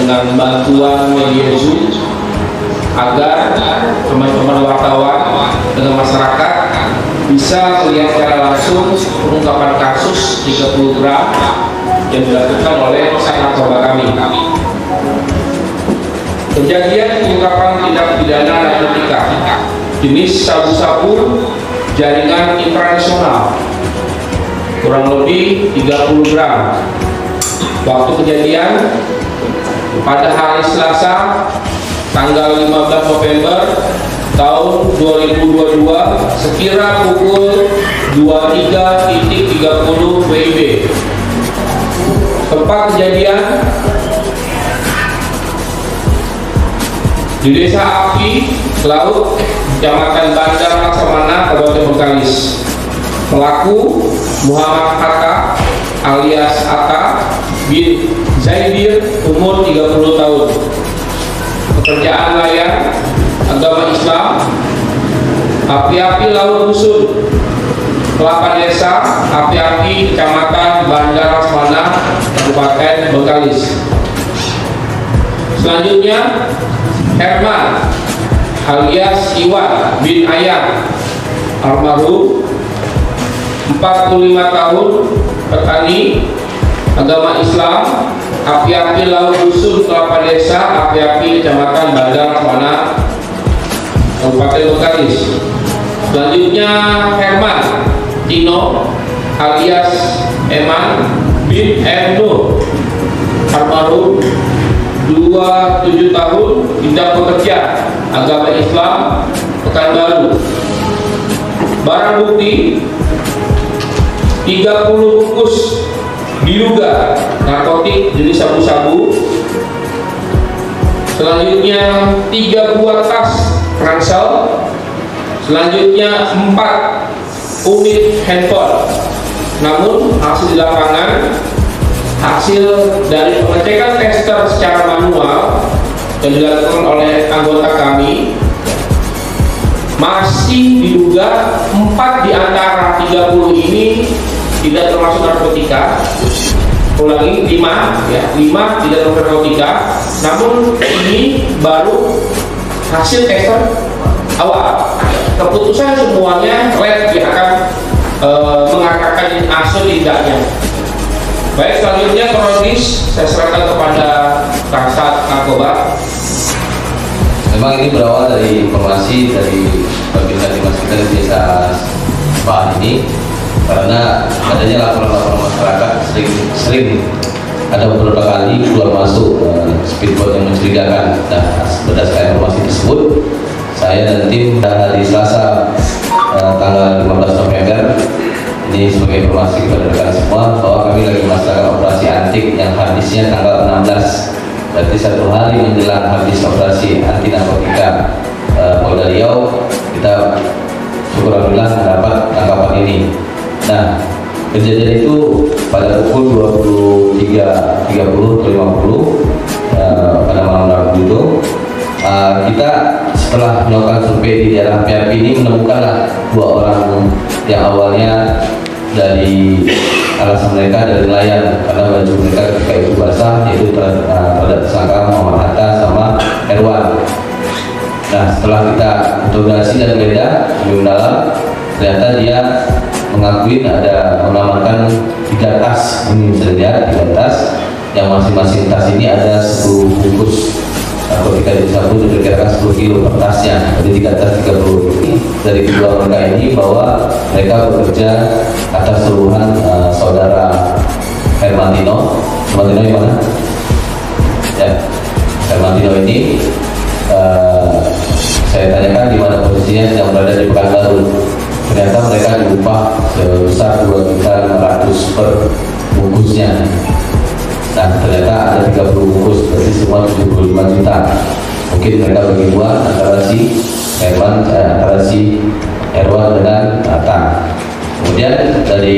dengan bantuan media Zoom agar teman-teman wartawan dengan masyarakat bisa melihat secara langsung pengungkapan kasus 30 gram yang dilakukan oleh sang narkoba kami. Kejadian pengungkapan tindak pidana narkotika jenis sabu-sabu jaringan internasional kurang lebih 30 gram. Waktu kejadian pada hari Selasa tanggal 15 November tahun 2022 sekira pukul 23.30 WIB. Tempat kejadian di Desa Api Laut, Kecamatan Bandar Laksamana, Kabupaten Bengkalis. Pelaku Muhammad Atta alias Atta bin Zaidir, umur 30 tahun. Pekerjaan nelayan, agama Islam, api-api laut dusun Kelapa Desa, api-api Kecamatan Bandar Laksamana, Kabupaten Bengkalis. Selanjutnya Herman alias Iwan bin Ayam, almarhum, 45 tahun, petani, agama Islam, api-api laut dusun Kelapa Desa, api-api Kecamatan Bandar Laksamana, Kabupaten Bengkalis. Selanjutnya Herman Tino alias Eman bin Endo, almarhum, 27 tahun, tidak bekerja, agama Islam, Pekanbaru. Barang bukti 30 bungkus diduga narkotik jenis sabu-sabu. Selanjutnya 3 buah tas ransel. Selanjutnya 4 unit handphone. Namun hasil di lapangan, hasil dari pengecekan tester secara manual yang dilakukan oleh anggota kami, masih diduga 4 di antara 30 ini tidak termasuk narkotika. Ulangi, 5 ya, 5 tidak termasuk narkotika. Namun ini baru hasil tester awal. Keputusan semuanya lab yang akan mengatakan asal tidaknya. Baik, selanjutnya kronologis saya serahkan kepada Kasat Narkoba. Memang ini berawal dari informasi dari pemirsa Dimas kita di Desa Bahan ini, karena adanya laporan-laporan masyarakat sering ada beberapa kali keluar masuk speedboat yang mencurigakan. Nah, berdasarkan informasi tersebut, saya dan tim hari Selasa tanggal 15 November ini sebagai informasi kepada rekan semua bahwa kami lagi melaksanakan operasi antik yang habisnya tanggal 16, berarti 1 hari menjelang habis operasi anti narkotika Polda Riau. Kita syukur alhamdulillah mendapat tangkapan ini. Nah, kejadian itu pada pukul 23.30 pada malam Rabu itu kita setelah melakukan survei di daerah api-api ini menemukanlah 2 orang yang awalnya dari alasan mereka dari nelayan, karena baju mereka ketika itu basah, yaitu terhadap tersangka Muhammad Hatta sama Erwan. Nah, setelah kita interogasi dan geledah lebih mendalam, ternyata dia mengakui ada mengamankan 3 tas. Ini bisa dilihat 3 tas, yang masing-masing tas ini ada 10 bungkus narkotika jenis sabu, diperkirakan 10 kilo per tasnya, jadi 3 tas 30. Dari kedua mereka ini bahwa mereka bekerja atas suruhan saudara Hermantino. Hermantino di mana? Ya, Hermantino ini saya tanyakan di mana posisinya, sedang berada di Pekanbaru. Ternyata mereka diupah sebesar 2.500.000 per bungkusnya. Nah, ternyata ada 30 bungkus, berarti semua 75 juta. Mungkin mereka bagi 2 antara si Herman, antara si Erwan dengan Atta. Kemudian dari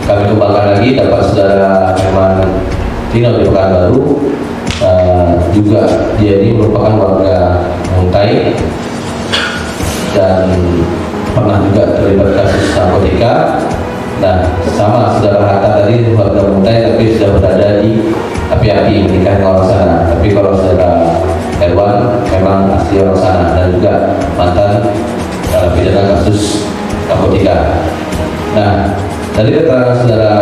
kami kembangkan lagi, dapat saudara Herman Tino di Pekanbaru, juga dia ini merupakan warga Muntai dan pernah juga terlibat kasus narkotika. Nah, sama saudara Hatta tadi warga Muntai tapi sudah berada di api api-api menikah dengan orang sana. Tapi kalau saudara Herwan memang asli orang sana dan juga mantan pidana kasus narkotika. Nah, dari keterangan saudara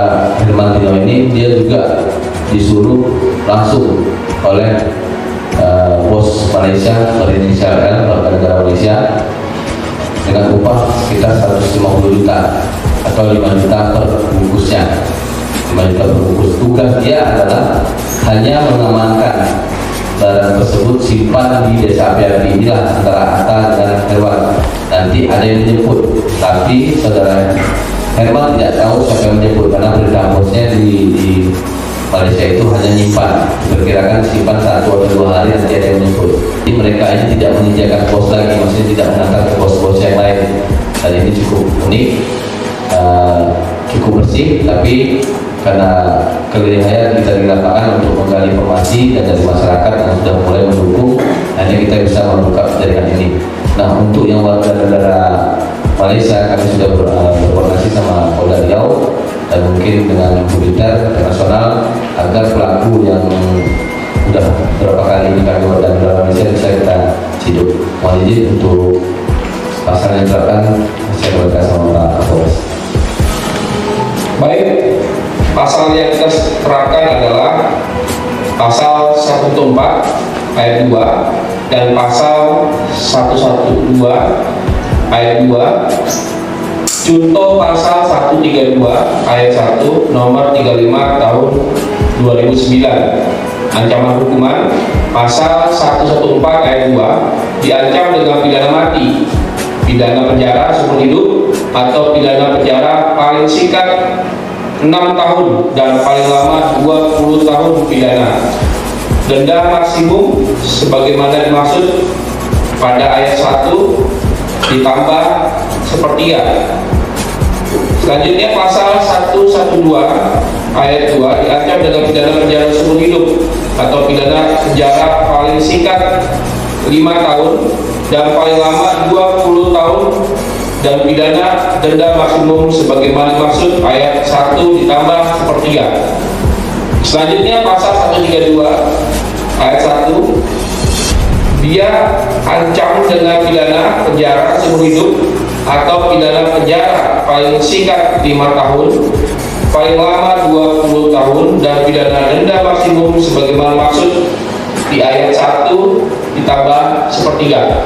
Hermantino ini, dia juga disuruh langsung oleh bos Malaysia berinisial L, warga negara Malaysia, dengan upah sekitar 150 juta atau 5 juta per bungkusnya. 5 juta per bungkus. Tugas dia adalah hanya mengamankan barang tersebut simpan di desa api-api. Inilah antara Atta dengan Herwan. Nanti ada yang menjemput, tapi saudara Herman tidak tahu siapa yang menjemput karena perintah bosnya di Malaysia itu hanya nyimpan, diperkirakan simpan 1 atau 2 hari nanti ada yang menjemput. Jadi mereka ini tidak menyediakan pos lagi, maksudnya tidak mengantar ke pos-pos yang lain. Dan ini cukup unik, cukup bersih, tapi karena kelihatan kita di lapangan untuk menggali informasi dan dari masyarakat yang sudah mulai mendukung, nanti kita bisa mengungkap jaringan ini. Nah, untuk yang warga negara Malaysia, kami sudah berkoordinasi sama Polda Riau dan mungkin dengan militer internasional agar pelaku yang sudah beberapa kali ini kami warga negara Malaysia bisa kita ciduk. Mohon izin untuk pasal yang diterapkan saya berkata sama Pak Kapolres. Baik, pasal yang kita terapkan adalah pasal 114 ayat 2 dan pasal 112 ayat 2, contoh pasal 132 ayat 1 nomor 35 tahun 2009. Ancaman hukuman pasal 114 ayat 2 diancam dengan pidana mati, pidana penjara seumur hidup atau pidana penjara paling singkat 6 tahun dan paling lama 20 tahun pidana. Denda maksimum sebagaimana dimaksud pada ayat 1 ditambah sepertiga. Selanjutnya pasal 112 ayat 2 diancam dengan pidana penjara seumur hidup atau pidana penjara paling singkat 5 tahun dan paling lama 20 tahun dan pidana denda maksimum sebagaimana dimaksud ayat 1 ditambah sepertiga. Selanjutnya pasal 132 ayat 1 dia ancam dengan pidana penjara seumur hidup atau pidana penjara paling singkat 5 tahun, paling lama 20 tahun dan pidana denda maksimum sebagaimana maksud di ayat 1 ditambah sepertiga.